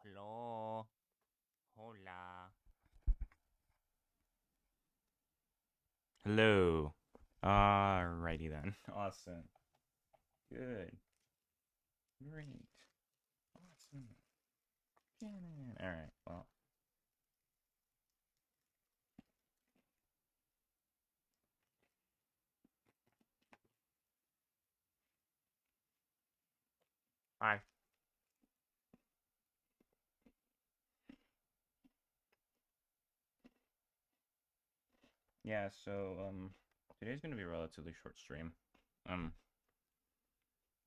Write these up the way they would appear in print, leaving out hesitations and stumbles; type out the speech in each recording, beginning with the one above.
Hello. Hola. Hello. Alrighty then. Awesome. Good. Great. Awesome. Alright, well. Hi. Yeah, so, today's gonna be a relatively short stream. Um,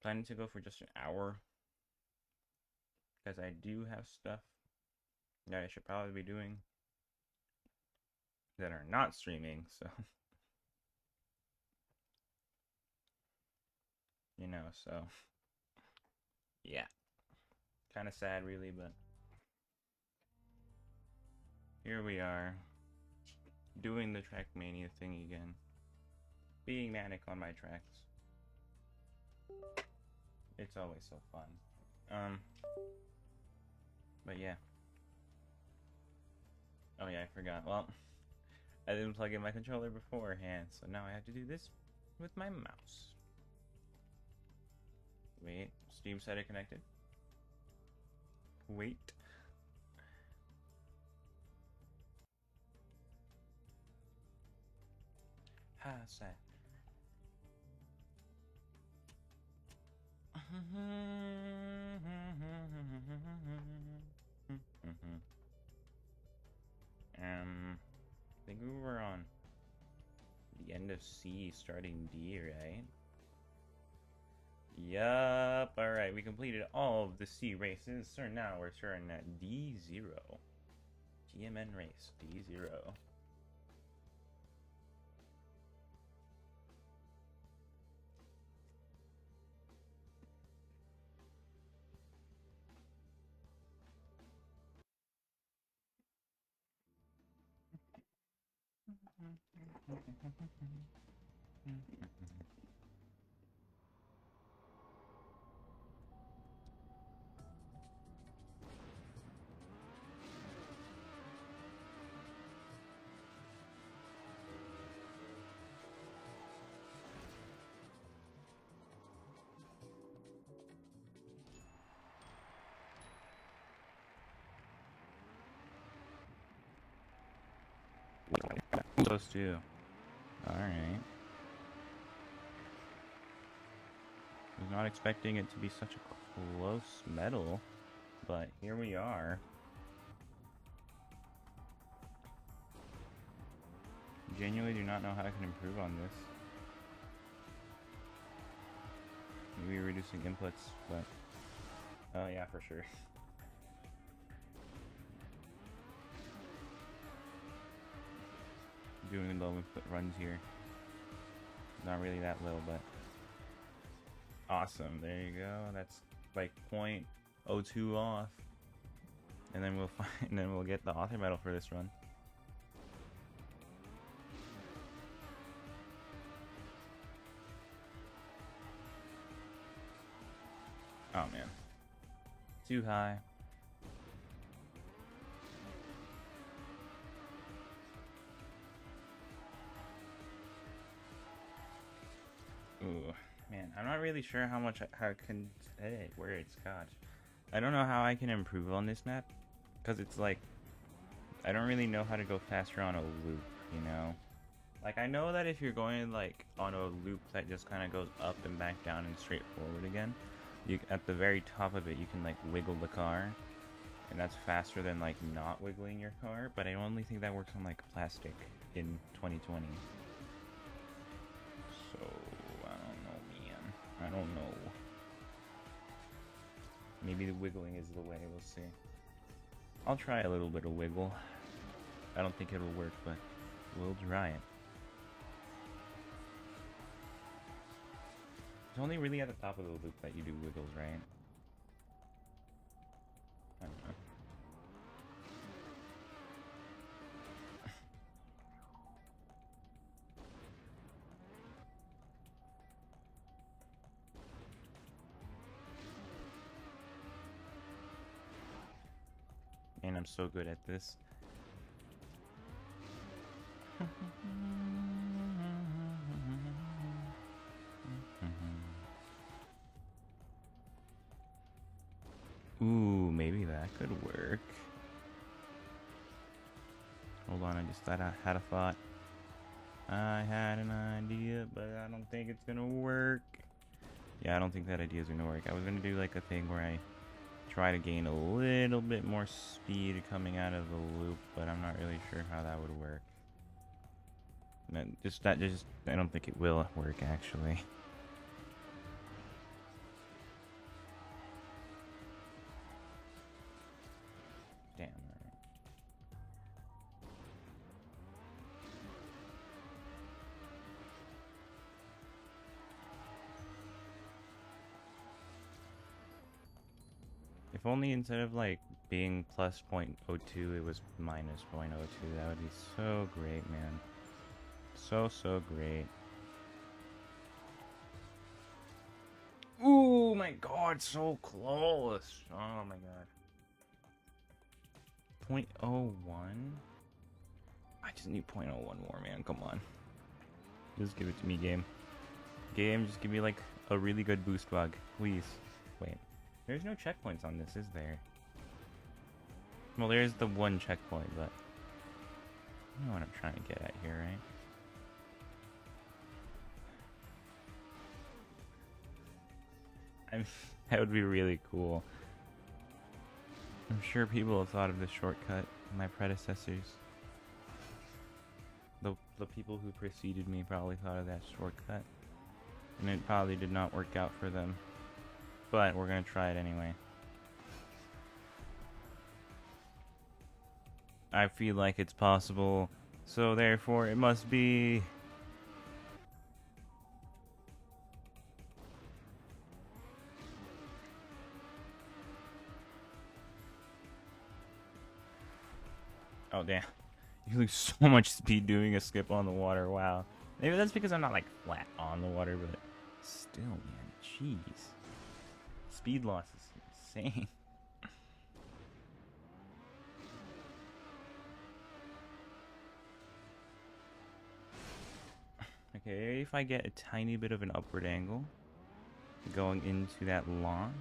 planning to go for just an hour. Because I do have stuff that I should probably be doing that are not streaming, so. So. Yeah. Kind of sad, really, but. Here we are. Doing the Trackmania thing again. Being manic on my tracks. It's always so fun. But yeah. Oh yeah, I forgot. Well, I didn't plug in my controller beforehand, so now I have to do this with my mouse. Wait, Steam set it connected. Wait. Sad. I think we were on the end of C, starting D, right? Yup. Alright, we completed all of the C races, so now we're starting at D0. GMN race, D0. Close to. Alright. Was not expecting it to be such a close medal, but here we are. Genuinely do not know how I can improve on this. Maybe reducing inputs, but... Oh yeah, for sure. Doing low input runs here. Not really that low, but... Awesome, there you go. That's like 0.02 off. And then we'll find, and then we'll get the author medal for this run. Oh man. Too high. Ooh, man, I'm not really sure how much how I can. Hey, words, gosh. I don't know how I can improve on this map, because it's like, I don't really know how to go faster on a loop, you know? Like, I know that if you're going, like, on a loop that just kind of goes up and back down and straight forward again, you at the very top of it, you can, like, wiggle the car, and that's faster than, like, not wiggling your car, but I only think that works on, like, plastic in 2020. So, I don't know, man. I don't know. Maybe the wiggling is the way, we'll see. I'll try a little bit of wiggle. I don't think it'll work, but we'll try it. It's only really at the top of the loop that you do wiggles, right? I don't know. I'm so good at this. Ooh, maybe that could work. Hold on, I just thought I had a thought. I had an idea, but I don't think it's gonna work. Yeah, I don't think that idea is gonna work. I was gonna do like a thing where I try to gain a little bit more speed coming out of the loop, but I'm not really sure how that would work. I don't think it will work actually. Damn. Alright. If only instead of like being plus 0.02, it was minus 0.02. That would be so great, man. So great. Ooh, my god, so close. Oh my god. 0.01? I just need 0.01 more, man. Come on. Just give it to me, game. Game, just give me like a really good boost bug. Please. Wait. There's no checkpoints on this, is there? Well, there's the one checkpoint, but you know what I'm trying to get at here, right? That would be really cool. I'm sure people have thought of this shortcut, my predecessors. The people who preceded me probably thought of that shortcut. And it probably did not work out for them. But we're gonna try it anyway. I feel like it's possible, so therefore it must be. Oh damn. You lose so much speed doing a skip on the water, wow. Maybe that's because I'm not like flat on the water, but still, man, jeez. Speed loss is insane. Okay, if I get a tiny bit of an upward angle going into that launch,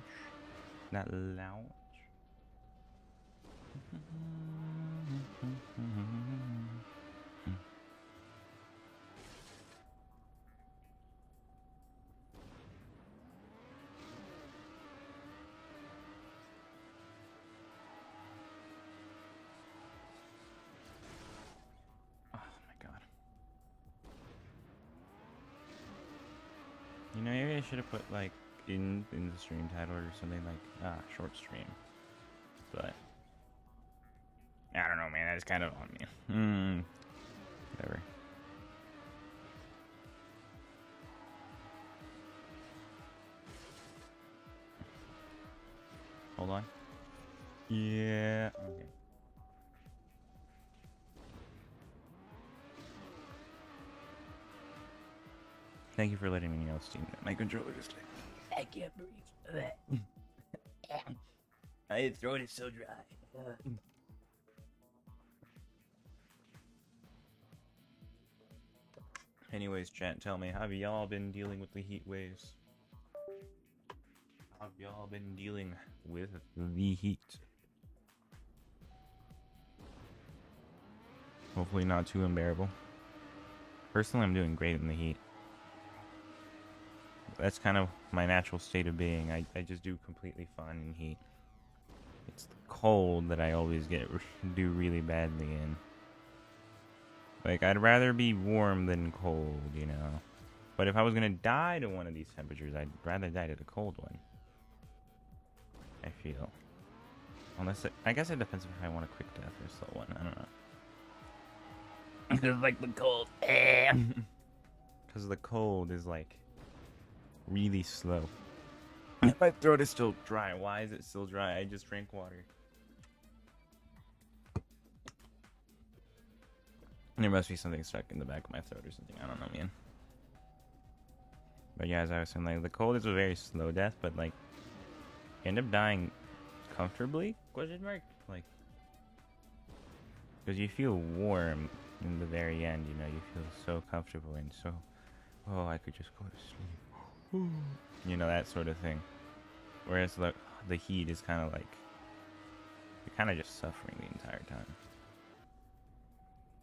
You know, maybe I should have put like in the stream title or something like short stream. But I don't know, man. That's kind of on me. Whatever. Hold on. Yeah. Okay. Thank you for letting me know, Steam, that my controller is like, I can't breathe. My throat is so dry. Anyways, chat, tell me, have y'all been dealing with the heat waves? Have y'all been dealing with the heat? Hopefully not too unbearable. Personally, I'm doing great in the heat. That's kind of my natural state of being. I just do completely fine in heat. It's the cold that I always do really badly in. Like, I'd rather be warm than cold, you know? But if I was gonna die to one of these temperatures, I'd rather die to the cold one. I feel. I guess it depends if I want a quick death or a slow one. I don't know. Because, like, the cold. Because the cold is, like, really slow. My throat is still dry. Why is it still dry? I just drank water. There must be something stuck in the back of my throat or something. I don't know, man. But yeah, as I was saying, like, the cold is a very slow death, but, like, you end up dying comfortably? Question mark? Like, Because you feel warm in the very end, you know, you feel so comfortable and so, oh, I could just go to sleep. You know, that sort of thing. Whereas the heat is kind of like, you're kind of just suffering the entire time.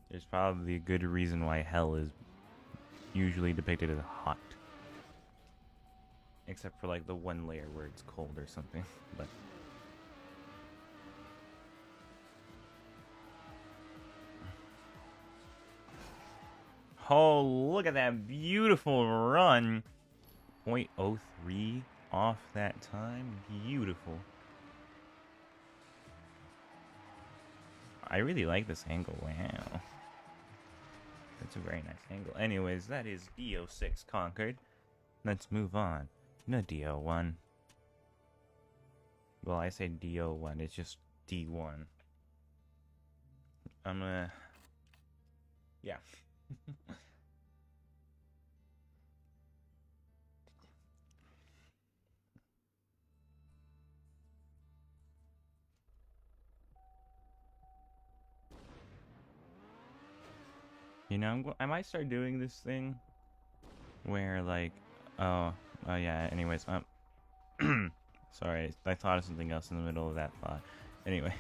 There's probably a good reason why hell is usually depicted as hot. Except for like the one layer where it's cold or something. But oh, look at that beautiful run. 0.03 off that time. Beautiful. I really like this angle. Wow. That's a very nice angle. Anyways, that is DO6 conquered. Let's move on. No DO1. Well, I say DO1. It's just D1. I'm gonna... Yeah. You know, I might start doing this thing where, like, oh yeah, anyways, sorry, I thought of something else in the middle of that thought. Anyway,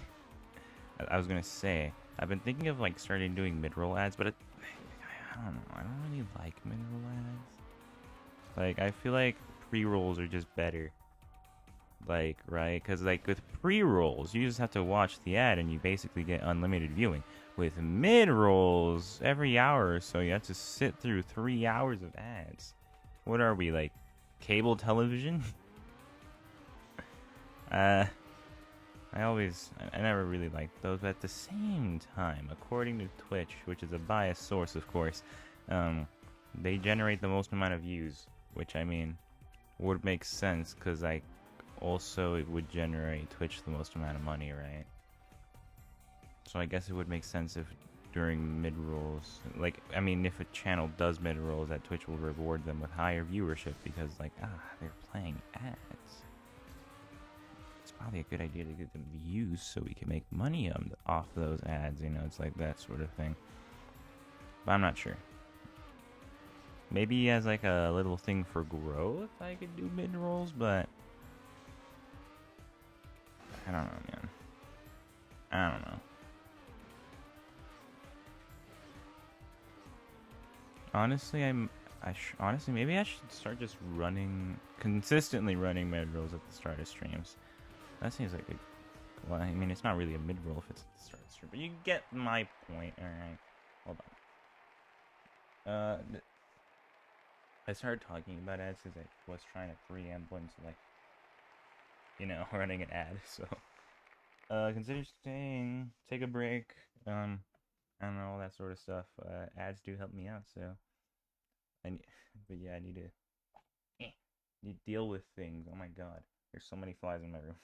I was gonna say, I've been thinking of, like, starting doing mid-roll ads, but I don't know, I don't really like mid-roll ads. Like, I feel like pre-rolls are just better. Like, right? Because, like, with pre-rolls, you just have to watch the ad and you basically get unlimited viewing. With mid-rolls, every hour or so, you have to sit through 3 hours of ads. What are we, like, cable television? I never really liked those, but at the same time, according to Twitch, which is a biased source, of course, they generate the most amount of views, which, I mean, would make sense, because, like, also it would generate Twitch the most amount of money, right? So I guess it would make sense if during mid-rolls, like, I mean, if a channel does mid-rolls, that Twitch will reward them with higher viewership because, like, they're playing ads. It's probably a good idea to give them views so we can make money off those ads, you know, it's like that sort of thing. But I'm not sure. Maybe as, like, a little thing for growth, I could do mid-rolls, but I don't know, man. I don't know. Honestly, honestly, maybe I should start just consistently running mid-rolls at the start of streams. That seems like a, well, I mean, it's not really a mid-roll if it's at the start of the stream, but you get my point, alright? Hold on. I started talking about ads because I was trying to preamble into, like, you know, running an ad, so. Consider staying, take a break, I don't know, all that sort of stuff. Ads do help me out, so. But yeah, I need to deal with things. Oh my god, there's so many flies in my room.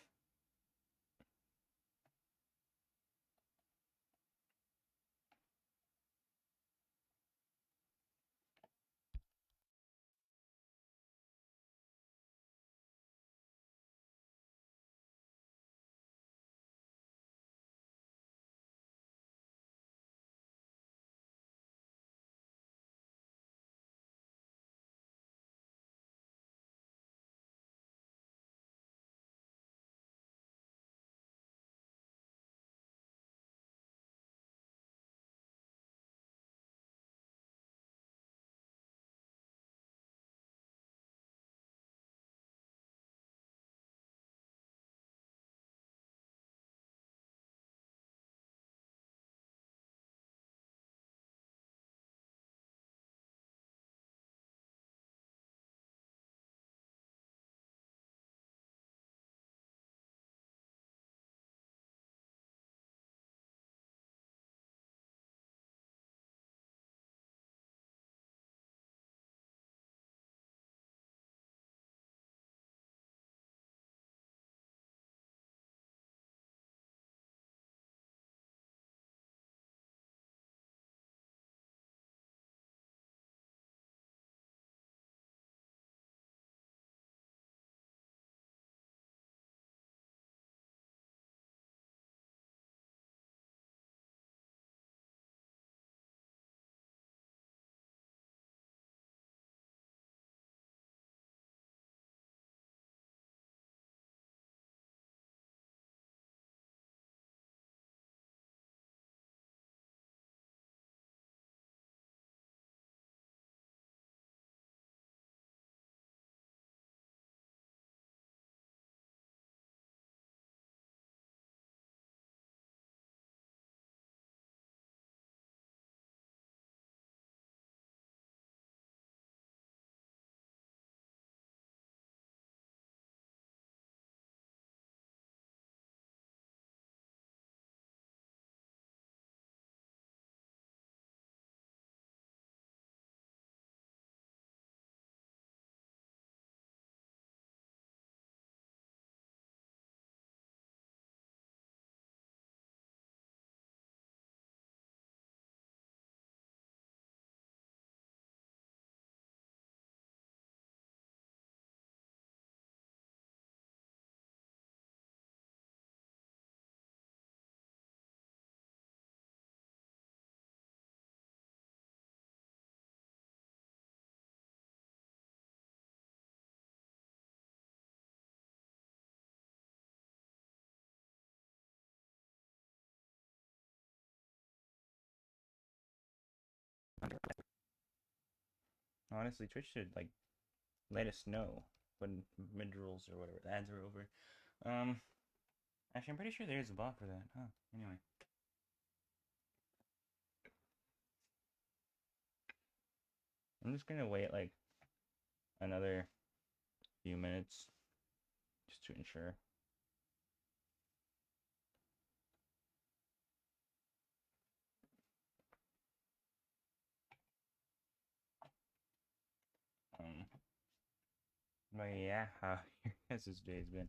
honestly, Twitch should like let us know when mid-rolls or whatever the ads are over. Actually, I'm pretty sure there is a bot for that. Huh. Anyway. I'm just gonna wait like another few minutes just to ensure. But yeah, how your guys' day's been?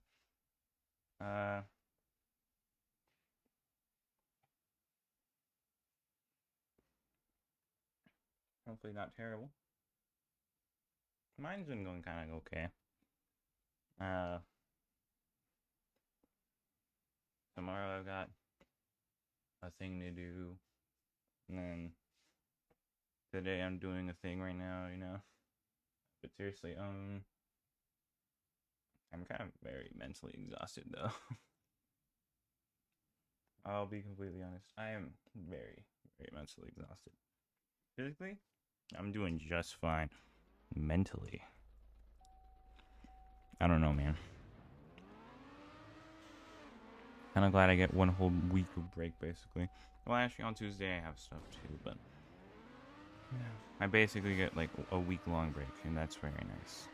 Hopefully not terrible. Mine's been going kind of okay. Tomorrow I've got a thing to do, and then today I'm doing a thing right now, you know. But seriously, I'm kind of very mentally exhausted though. I'll be completely honest. I am very, very mentally exhausted. Physically, I'm doing just fine. Mentally, I don't know, man. Kind of glad I get one whole week of break, basically. Well, actually, on Tuesday I have stuff too, but yeah, I basically get like a week-long break, and that's very nice.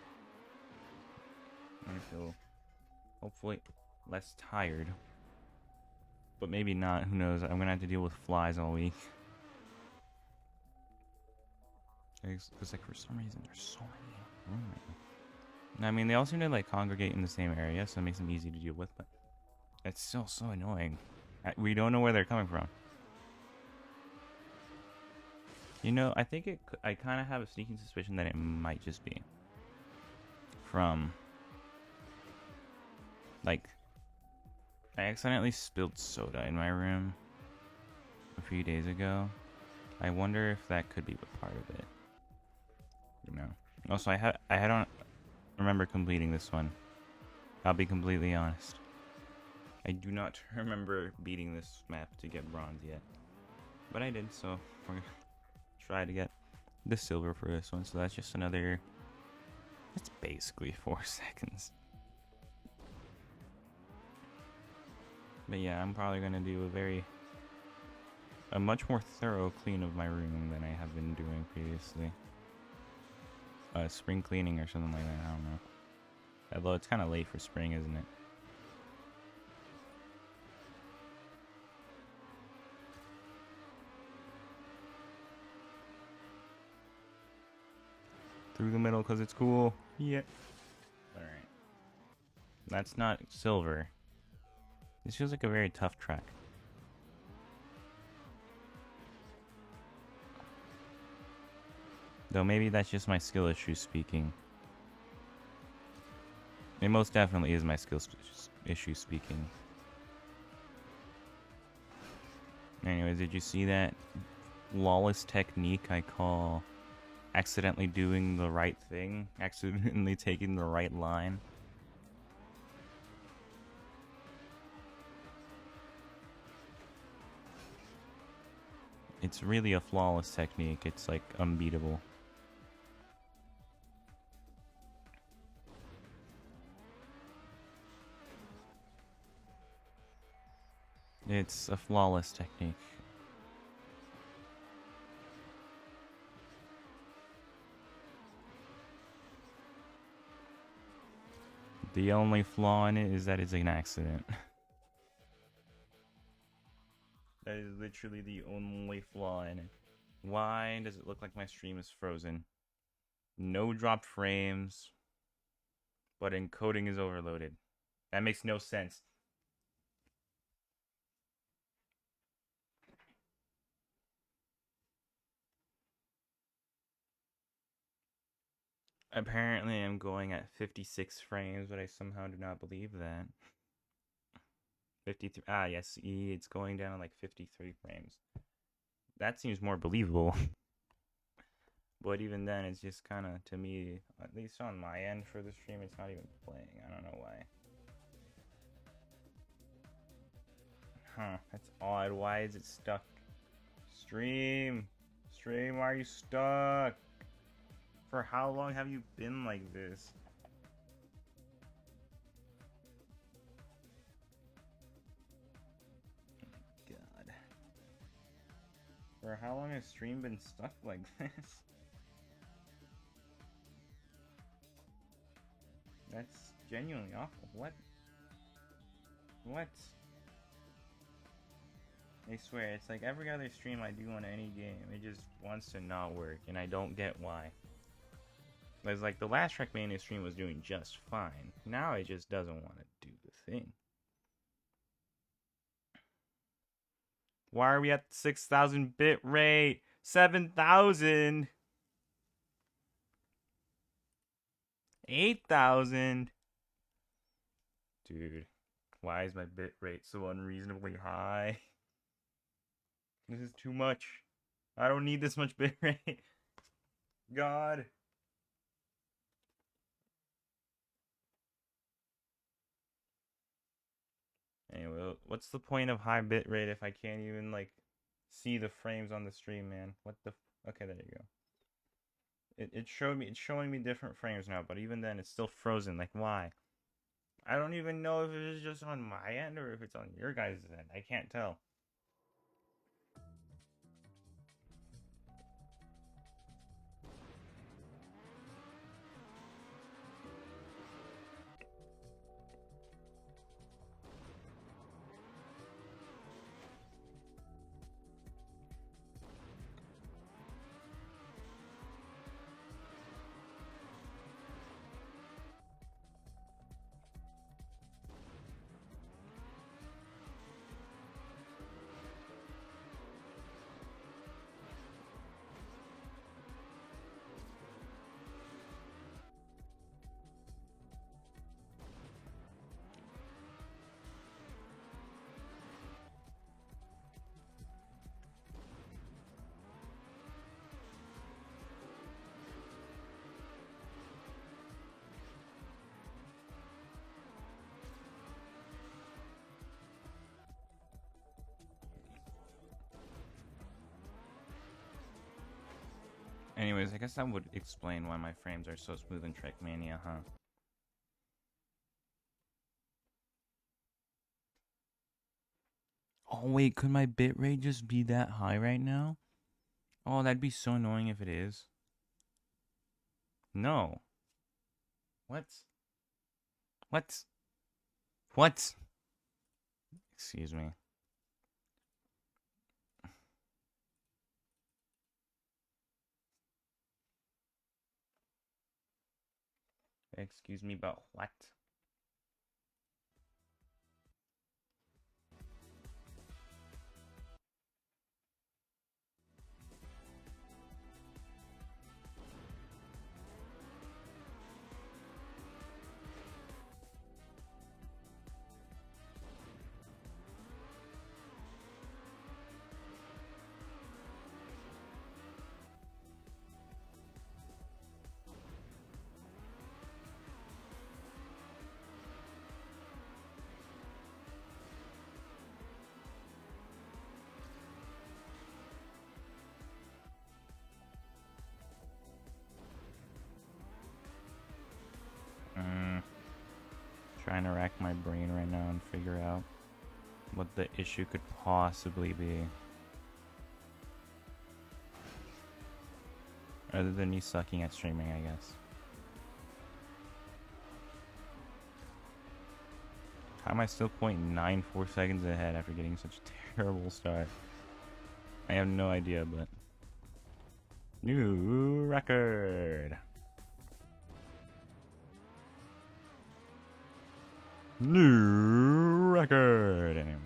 I feel hopefully less tired, but maybe not. Who knows? I'm gonna have to deal with flies all week. Because like for some reason there's so many. I mean, they all seem to like congregate in the same area, so it makes them easy to deal with. But it's still so annoying. We don't know where they're coming from. You know, I think I kind of have a sneaking suspicion that it might just be from, like, I accidentally spilled soda in my room a few days ago. I wonder if that could be a part of it. You know. Also, I don't remember completing this one. I'll be completely honest. I do not remember beating this map to get bronze yet. But I did, so we're gonna try to get the silver for this one. So that's just another... It's basically 4 seconds. But yeah, I'm probably gonna do a much more thorough clean of my room than I have been doing previously. Spring cleaning or something like that, I don't know. Although it's kind of late for spring, isn't it? Through the middle because it's cool. Yeah. Alright. That's not silver. This feels like a very tough track. Though maybe that's just my skill issue speaking. It most definitely is my skill issue speaking. Anyways, did you see that flawless technique I call accidentally doing the right thing? Accidentally taking the right line? It's really a flawless technique. It's like unbeatable. It's a flawless technique. The only flaw in it is that it's an accident. That is literally the only flaw in it. Why does it look like my stream is frozen? No dropped frames, but encoding is overloaded. That makes no sense. Apparently I'm going at 56 frames, but I somehow do not believe that. 53. Ah, yes, it's going down to like 53 frames. That seems more believable. But even then, it's just kind of, to me, at least on my end for the stream, it's not even playing. I don't know why. Huh, that's odd. Why is it stuck? Stream! Stream, why are you stuck? For how long have you been like this? God. For how long has stream been stuck like this? That's genuinely awful. What? What? I swear, it's like every other stream I do on any game, it just wants to not work, and I don't get why. It's like the last Trackmania stream was doing just fine. Now it just doesn't want to do the thing. Why are we at 6,000 bit rate? 7,000? 8,000? Dude, why is my bit rate so unreasonably high? This is too much. I don't need this much bit rate. God. Anyway, what's the point of high bit rate if I can't even, like, see the frames on the stream, man? What the... Okay, there you go. It's showing me different frames now, but even then, it's still frozen. Like, why? I don't even know if it's just on my end or if it's on your guys' end. I can't tell. Anyways, I guess that would explain why my frames are so smooth in Trackmania, huh? Oh wait, could my bitrate just be that high right now? Oh, that'd be so annoying if it is. No. What? What? What? Excuse me. Excuse me about what? Trying to rack my brain right now and figure out what the issue could possibly be. Other than me sucking at streaming, I guess. How am I still 0.94 seconds ahead after getting such a terrible start? I have no idea, but... New record! New record! Anyway.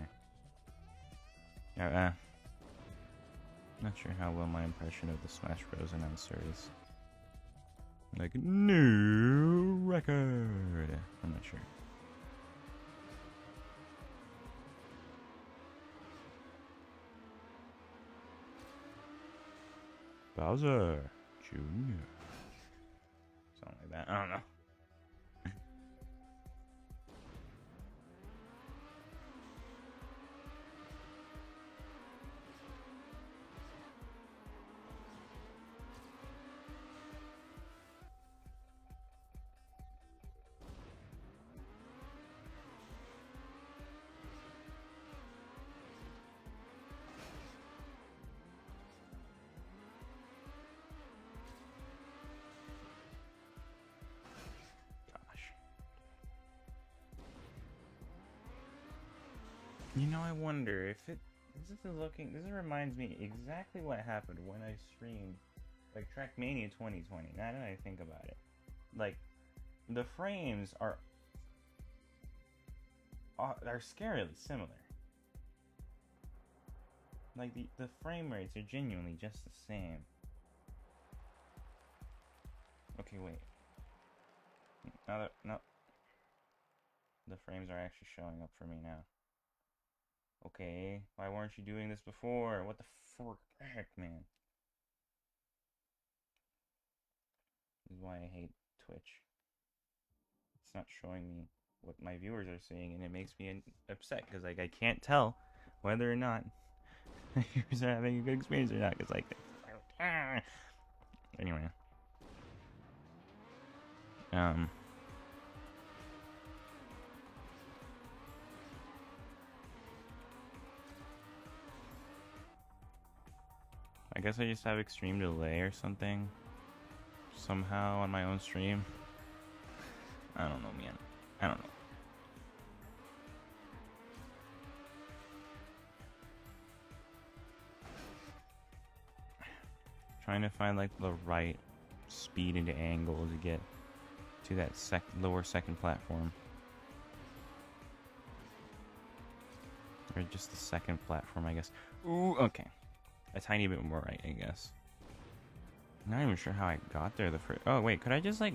Not sure how well my impression of the Smash Bros. Announcer is. Like, new record! I'm not sure. Bowser Jr. Something like that. I don't know. You know, I wonder if it. This reminds me exactly what happened when I streamed, like Trackmania 2020. Now that I think about it, like the frames are scarily similar. Like the frame rates are genuinely just the same. Okay, wait. No, the frames are actually showing up for me now. Okay, why weren't you doing this before? What the heck, man? This is why I hate Twitch. It's not showing me what my viewers are seeing, and it makes me upset because like I can't tell whether or not my viewers are having a good experience or not. Because like, anyway, I guess I just have extreme delay or something somehow on my own stream. I don't know, man. I don't know. Trying to find like the right speed and angle to get to that lower second platform. Or just the second platform, I guess. Ooh, okay. A tiny bit more right, I guess. I'm not even sure how I got there the first... Oh, wait, could I just, like,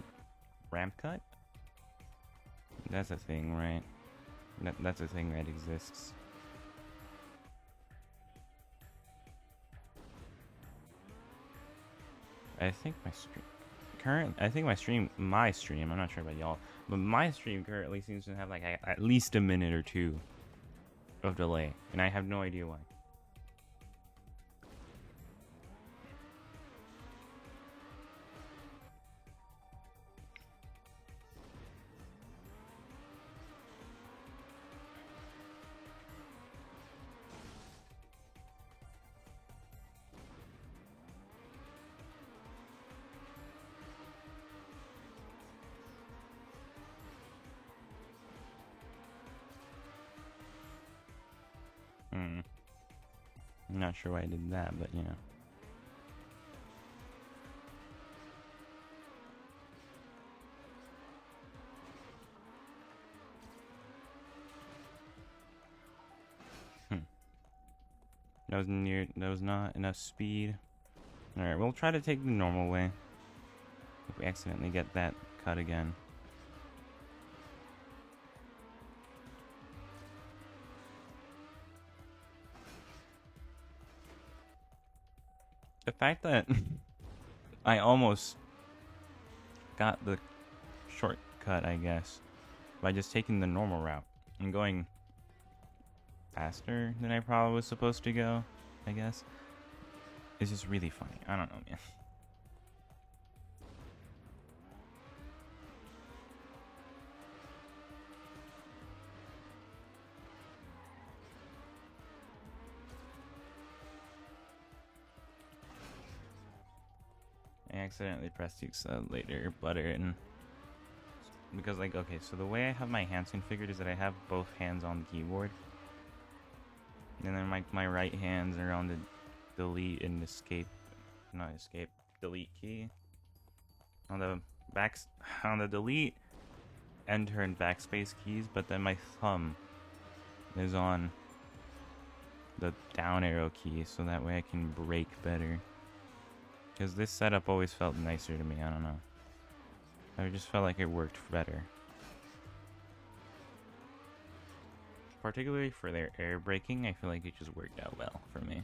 ramp cut? That's a thing, right? That's a thing that exists. I think my stream... my stream, I'm not sure about y'all, but my stream currently seems to have, like, at least a minute or two of delay, and I have no idea why. I'm not sure why I did that, but you know. That was not enough speed. Alright, we'll try to take the normal way. If we accidentally get that cut again. The fact that I almost got the shortcut, I guess, by just taking the normal route and going faster than I probably was supposed to go, I guess, is just really funny. I don't know, man. I accidentally pressed the accelerator button because, like, okay, so the way I have my hands configured is that I have both hands on the keyboard, and then my right hands are on the delete and delete key. On the delete, enter, and backspace keys, but then my thumb is on the down arrow key, so that way I can brake better. Because this setup always felt nicer to me, I don't know. I just felt like it worked better. Particularly for their air braking, I feel like it just worked out well for me.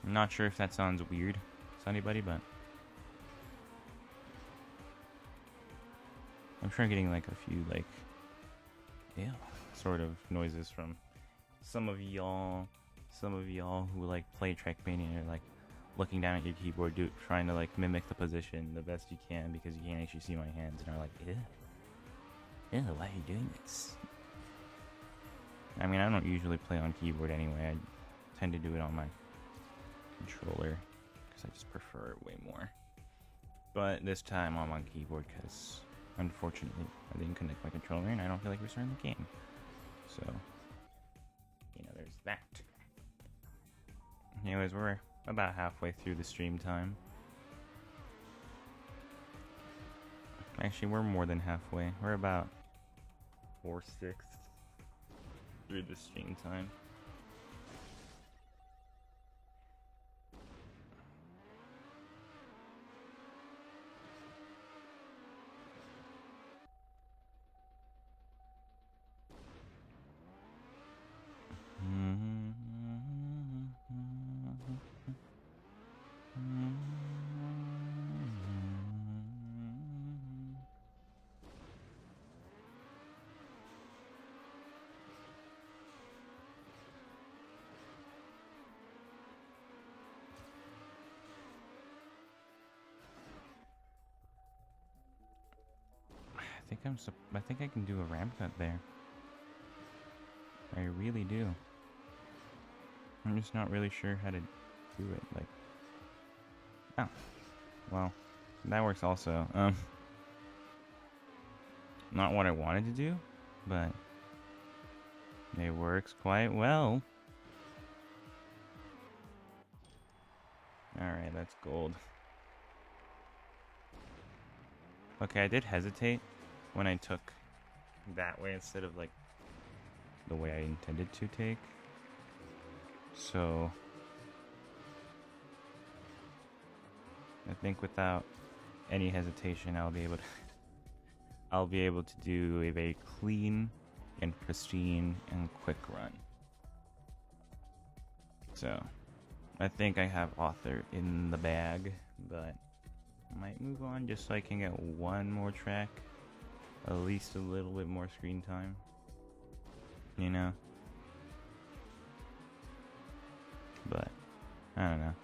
I'm not sure if that sounds weird to anybody, but I'm sure I'm getting like a few like sort of noises from some of y'all who like play Trackmania, or like looking down at your keyboard, trying to like mimic the position the best you can because you can't actually see my hands, and are like, ew, why are you doing this? I mean, I don't usually play on keyboard anyway. I tend to do it on my controller because I just prefer it way more. But this time I'm on keyboard because, unfortunately, I didn't connect my controller and I don't feel like restarting the game. So, you know, there's that. Anyways, we're about halfway through the stream time. Actually, we're more than halfway. We're about 4/6 through the stream time. I think I can do a ramp cut there. I really do. I'm just not really sure how to do it. Like, oh, well, that works also. Not what I wanted to do, but it works quite well. Alright, that's gold. Okay, I did hesitate when I took that way instead of like the way I intended to take. So I think without any hesitation I'll be able to do a very clean and pristine and quick run. So I think I have author in the bag, but I might move on just so I can get one more track, at least a little bit more screen time, you know? But I don't know.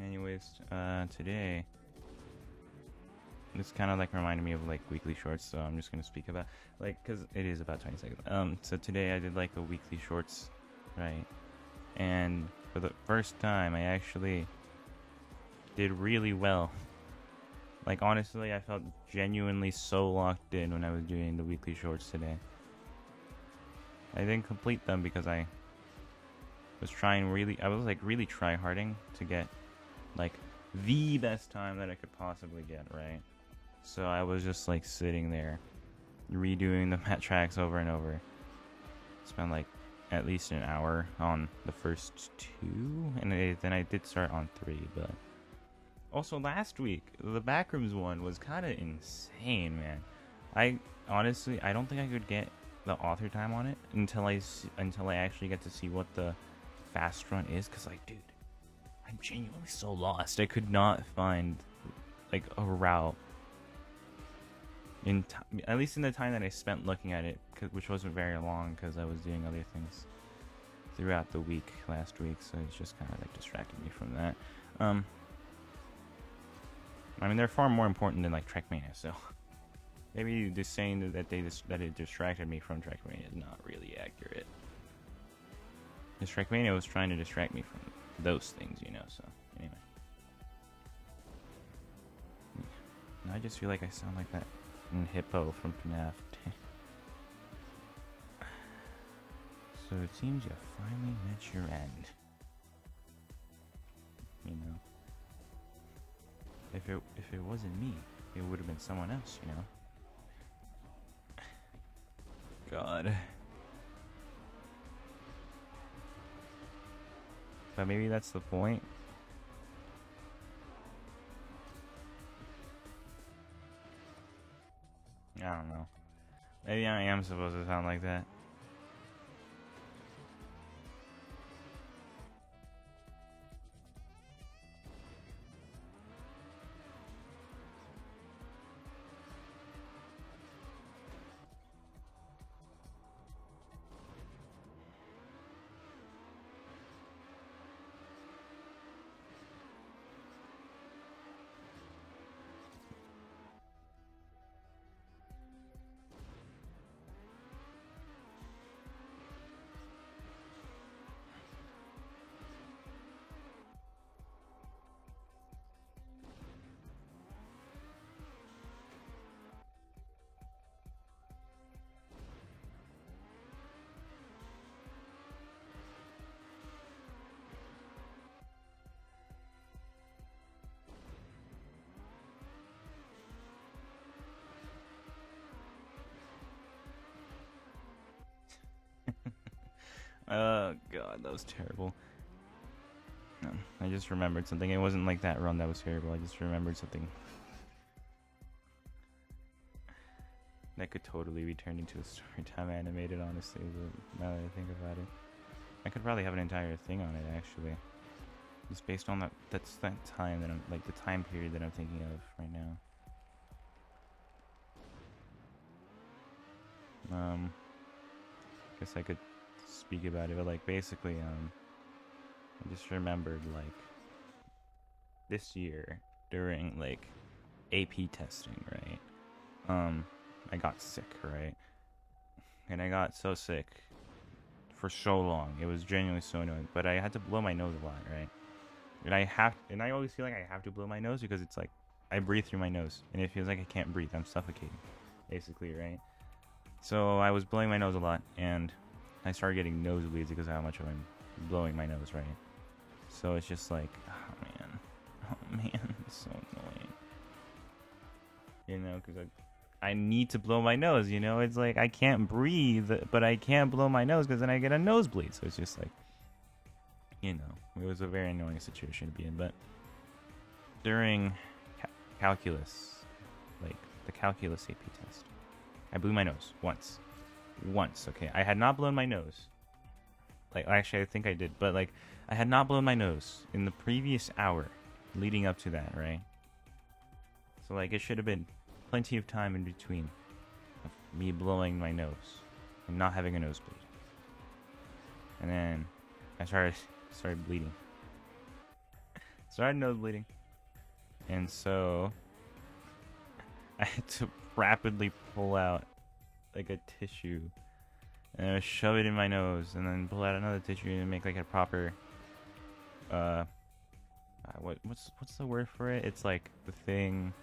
Anyways, today this kind of like reminded me of like weekly shorts, so I'm just gonna speak about like, cause it is about 20 seconds. So today I did like a weekly shorts, right? And for the first time I actually did really well. Like honestly, I felt genuinely so locked in when I was doing the weekly shorts today. I didn't complete them because I was really try-harding to get like the best time that I could possibly get, right? So I was just like sitting there redoing the mat tracks over and over. Spent like at least an hour on the first 2, and then I did start on 3. But also last week the backrooms one was kind of insane, man. I honestly don't think I could get the author time on it until I actually get to see what the fast run is, because like, dude, I'm genuinely so lost. I could not find like a route at least in the time that I spent looking at it, which wasn't very long because I was doing other things throughout the week last week, so it's just kind of like distracted me from that. I mean, they're far more important than like Trackmania, so maybe just saying that it distracted me from Trackmania is not really accurate. Because Trackmania was trying to distract me from those things, you know, so anyway. And I just feel like I sound like that Hippo from FNAF. So it seems you finally met your end. You know? If it wasn't me, it would have been someone else, you know? God. But maybe that's the point. I don't know. Maybe I am supposed to sound like that. Oh god, that was terrible. No, I just remembered something. It wasn't like that run that was terrible. I just remembered something that could totally be turned into a story time animated, honestly, but now that I think about it. I could probably have an entire thing on it, actually. Just based on that's that time that I'm, like, the time period that I'm thinking of right now. Guess I could speak about it, but, like, basically, I just remembered, like, this year, during, like, AP testing, right? I got sick, right? And I got so sick for so long. It was genuinely so annoying. But I had to blow my nose a lot, right? And I always feel like I have to blow my nose because it's like I breathe through my nose, and it feels like I can't breathe. I'm suffocating, basically, right? So I was blowing my nose a lot, and I started getting nosebleeds because of how much I'm blowing my nose, right? So it's just like, oh man, it's so annoying. You know, because I need to blow my nose, you know? It's like I can't breathe, but I can't blow my nose because then I get a nosebleed. So it's just like, you know, it was a very annoying situation to be in. But during calculus, like the calculus AP test, I blew my nose once. Once, okay? I had not blown my nose. Like, actually, I think I did. But, like, I had not blown my nose in the previous hour leading up to that, right? So, like, it should have been plenty of time in between of me blowing my nose and not having a nosebleed. And then I started bleeding. Started nosebleeding. And so I had to rapidly pull out, like, a tissue and I shove it in my nose and then pull out another tissue and make, like, a proper what's the word for it? It's like the thing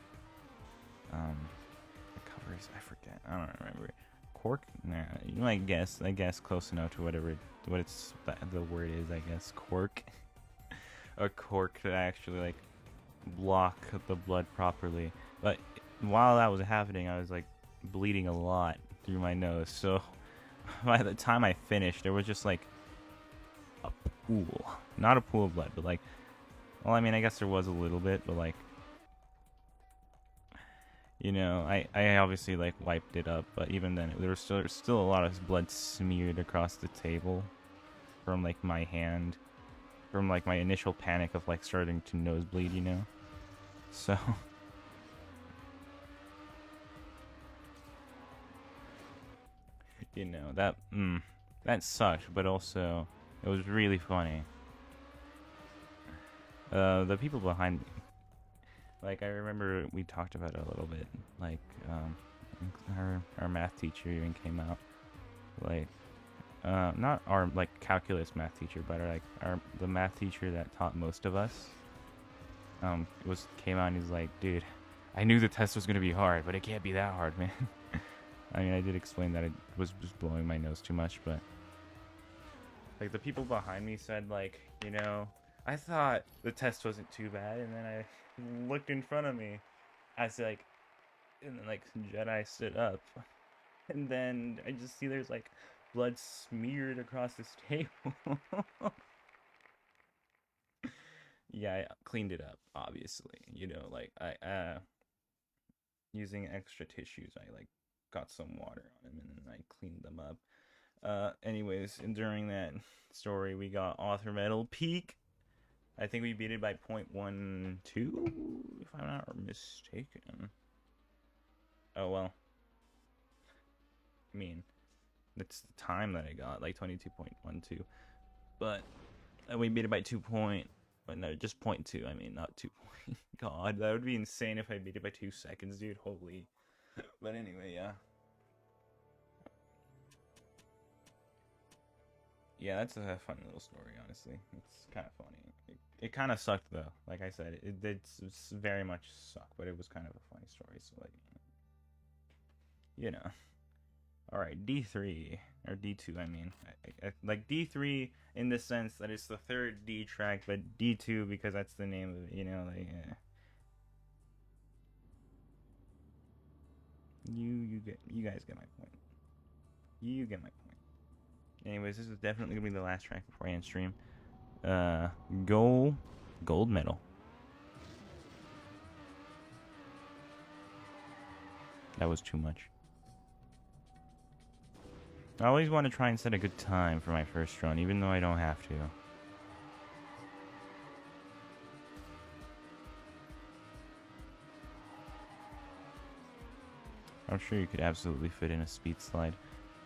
it covers, I forget. I don't remember. Cork? Nah, you know, I guess close enough to whatever what it's the word is, I guess. Cork. A cork to actually, like, block the blood properly. But while that was happening, I was, like, bleeding a lot through my nose. So by the time I finished, there was just, like, a pool. Not a pool of blood, but, like, well, I mean, I guess there was a little bit, but, like, you know, I obviously, like, wiped it up, but even then, there was still a lot of blood smeared across the table from, like, my hand, from, like, my initial panic of, like, starting to nosebleed, you know? So you know, that sucked, but also it was really funny. The people behind me, like, I remember we talked about it a little bit. Like, our math teacher even came out. Like, not our, like, calculus math teacher, but the math teacher that taught most of us. Came out and he's like, dude, I knew the test was gonna be hard, but it can't be that hard, man. I mean, I did explain that it was just blowing my nose too much, but, like, the people behind me said, like, you know, I thought the test wasn't too bad, and then I looked in front of me. I was like, and then, like, Jedi stood up, and then I just see there's, like, blood smeared across this table. Yeah, I cleaned it up, obviously. You know, like, I using extra tissues, I, like, got some water on them and then I cleaned them up. Anyways, and during that story, we got Author Metal Peak. I think we beat it by 0.12, if I'm not mistaken. Oh, well. I mean, that's the time that I got, like 22.12. But we beat it by 2 point. But no, just 0.2. I mean, not 2 point. God, that would be insane if I beat it by 2 seconds, dude. Holy. But anyway, yeah. Yeah, that's a fun little story, honestly. It's kind of funny. It kind of sucked, though. Like I said, it's very much sucked, but it was kind of a funny story. So, like, you know. Alright, D3. Or D2, I mean. Like, D3 in the sense that it's the third D track, but D2 because that's the name of it, you know? Like, you guys get my point. You get my point. Anyways, this is definitely gonna be the last track before I end stream. Gold medal. That was too much. I always want to try and set a good time for my first run, even though I don't have to. I'm sure you could absolutely fit in a speed slide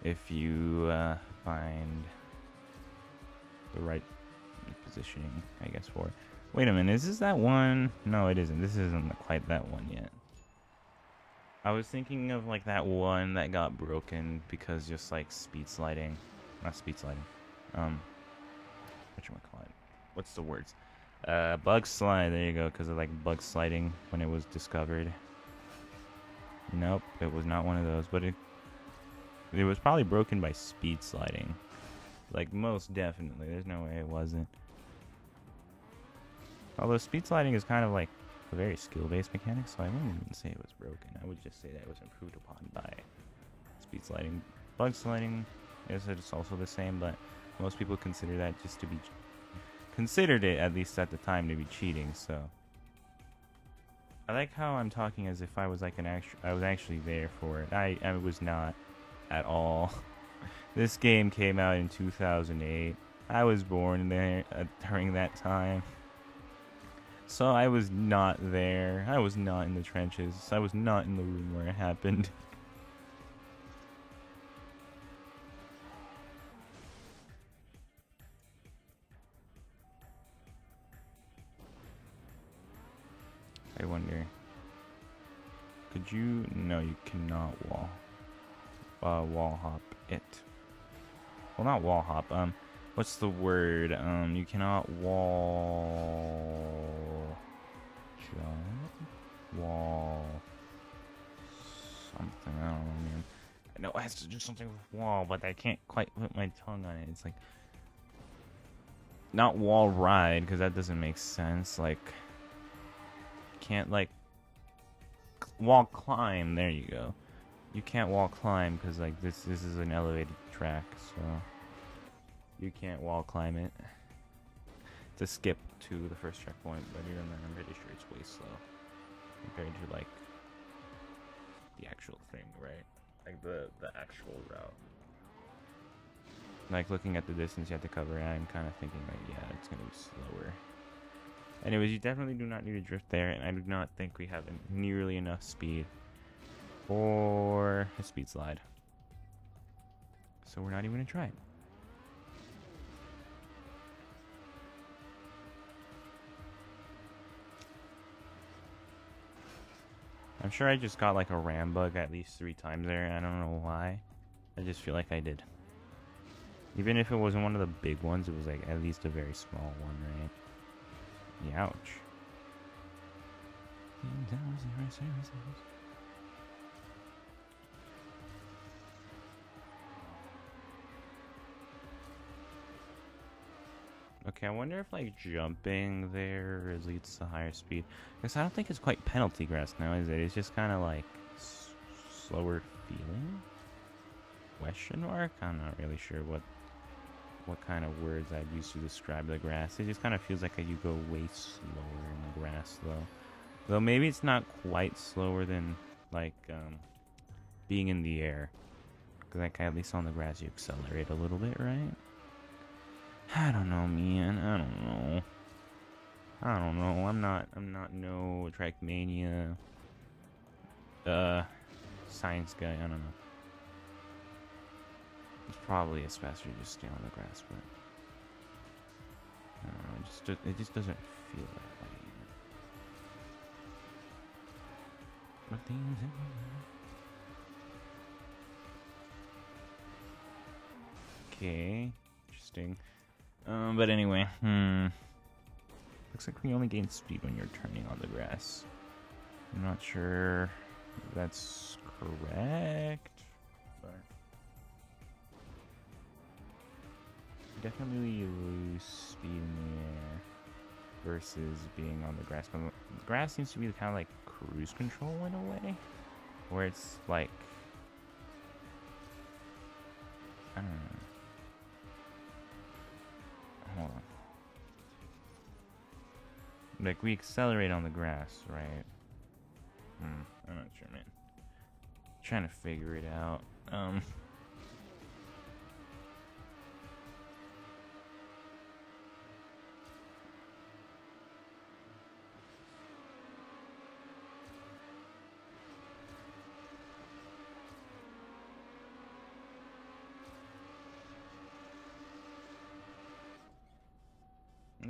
if you find the right positioning, I guess, for it. Wait a minute, is this that one? No, it isn't. This isn't quite that one yet. I was thinking of like that one that got broken because just like speed sliding. Not speed sliding. Whatchamacallit? What's the words? Bug slide, there you go, because of like bug sliding when it was discovered. Nope, it was not one of those, but it was probably broken by speed sliding. Like, most definitely. There's no way it wasn't. Although speed sliding is kind of like a very skill-based mechanic, so I wouldn't even say it was broken. I would just say that it was improved upon by speed sliding. Bug sliding, yes, it's also the same, but most people consider that just to be... considered it, at least at the time, to be cheating, so... I like how I'm talking as if I was like I was actually there for it. I was not at all. This game came out in 2008. I was born there during that time. So I was not there. I was not in the trenches. I was not in the room where it happened. I wonder. Could you? No, you cannot wall hop it. Well, not wall hop. What's the word? You cannot wall jump. Wall something. I don't know, man. I know it has to do something with wall, but I can't quite put my tongue on it. It's like not wall ride because that doesn't make sense. Like can't like wall climb. There you go. You can't wall climb because like this is an elevated track, so you can't wall climb it. To skip to the first checkpoint, but even then I'm pretty sure it's way slow compared to like the actual thing, right? Like the actual route. Like looking at the distance you have to cover, I'm kind of thinking like, yeah, it's gonna be slower. Anyways, you definitely do not need to drift there, and I do not think we have nearly enough speed for a speed slide. So we're not even gonna try it. I'm sure I just got like a ram bug at least 3 times there. I don't know why. I just feel like I did. Even if it wasn't one of the big ones, it was like at least a very small one, right? Ouch. Okay, I wonder if like jumping there leads to higher speed. Because I don't think it's quite penalty grass now, is it? It's just kind of like slower feeling? Question mark? I'm not really sure what kind of words I'd use to describe the grass. It just kind of feels like you go way slower in the grass, though. Though maybe it's not quite slower than like being in the air. Because like at least on the grass you accelerate a little bit, right? I don't know, man. I don't know. I'm not no Trackmania science guy. I don't know. It's probably it's faster to just stay on the grass, but I don't know, it just doesn't feel that way. But things okay, interesting. But anyway, looks like we only gain speed when you're turning on the grass. I'm not sure if that's correct, but definitely lose speed in the air versus being on the grass. But the grass seems to be kind of like cruise control in a way, where it's like, I don't know. Like, we accelerate on the grass, right? I'm not sure, man. Trying to figure it out. I'm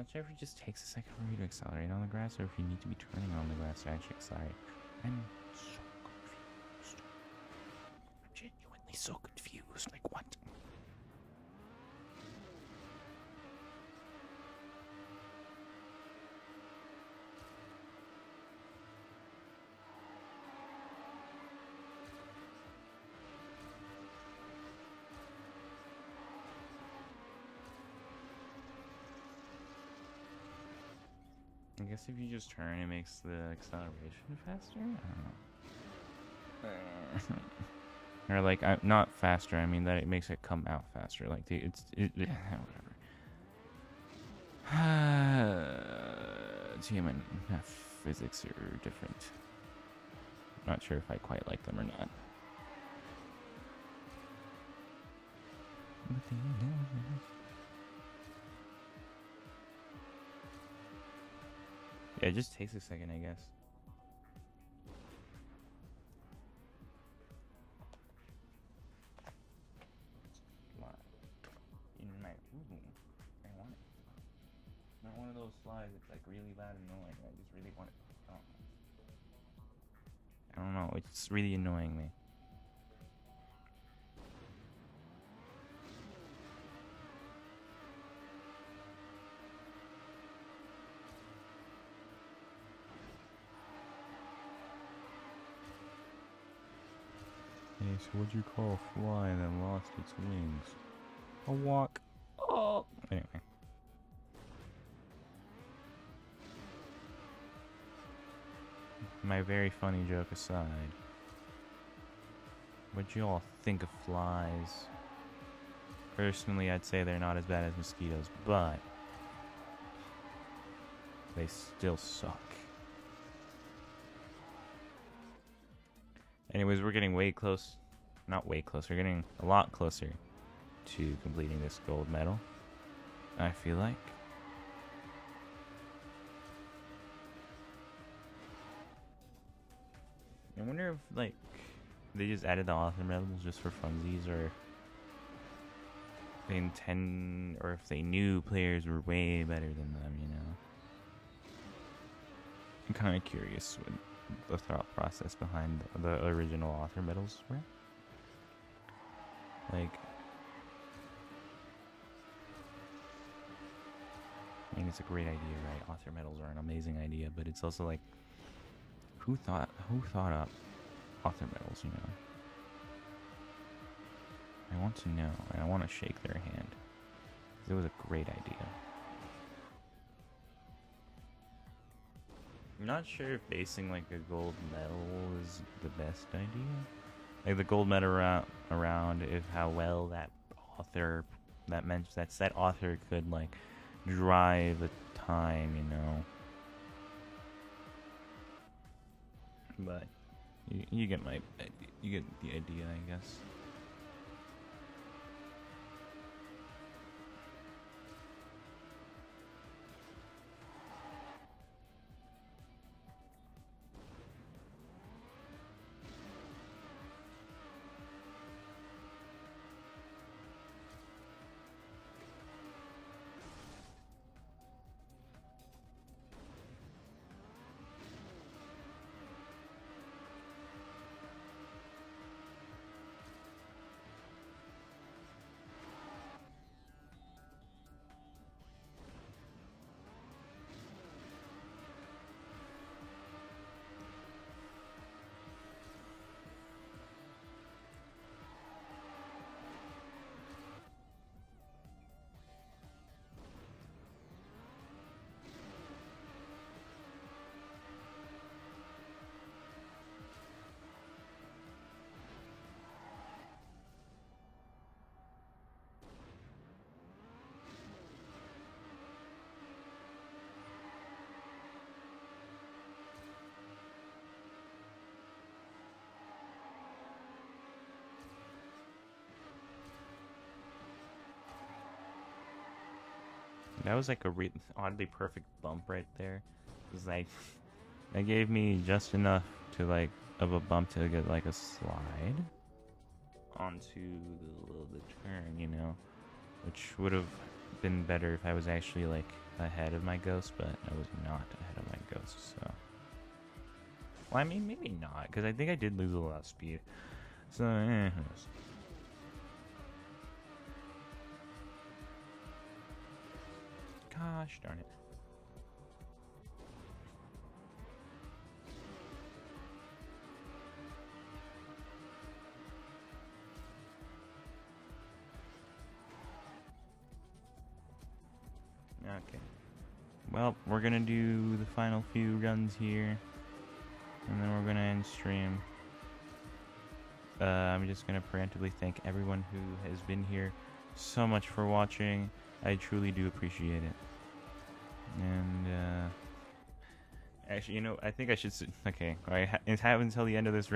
not sure if it just takes a second for you to accelerate on the grass, or if you need to be turning on the grass to actually accelerate. I'm so confused. I'm genuinely so confused. Like, what? I guess if you just turn, it makes the acceleration faster? I don't know. Or like, not faster, I mean that it makes it come out faster. Like, whatever. Human physics are different. Not sure if I quite like them or not. Yeah, it just takes a second, I guess. In my I want it. Not one of those slides that's like really loud and annoying. I just really want it. Oh. I don't know. It's really annoying me. Hey, so what'd you call a fly that lost its wings? A walk. Oh. Anyway. My very funny joke aside, what'd you all think of flies? Personally, I'd say they're not as bad as mosquitoes, but they still suck. Anyways, we're getting way close. Not way close, we're getting a lot closer to completing this gold medal, I feel like. I wonder if, like, they just added the author medals just for funsies, or they intend, or if they knew players were way better than them, you know? I'm kind of curious what the thought process behind the original author medals were. Like, I mean, it's a great idea, right? Author medals are an amazing idea, but it's also like, who thought up author medals, you know? I want to know, and I want to shake their hand. It was a great idea. I'm not sure if basing like a gold medal is the best idea. Like the gold medal around if how well that author that said author could like drive a time, you know. But you get you get the idea, I guess. That was like a oddly perfect bump right there. It was like, that gave me just enough to like, of a bump to get like a slide onto the turn, you know? Which would have been better if I was actually like ahead of my ghost, but I was not ahead of my ghost, so. Well, I mean, maybe not, because I think I did lose a lot of speed. So, who knows? Gosh darn it. Okay. Well, we're gonna do the final few runs here, and then we're gonna end stream. I'm just gonna preemptively thank everyone who has been here so much for watching. I truly do appreciate it. And actually, you know, I think I should. Okay, I have until the end of this.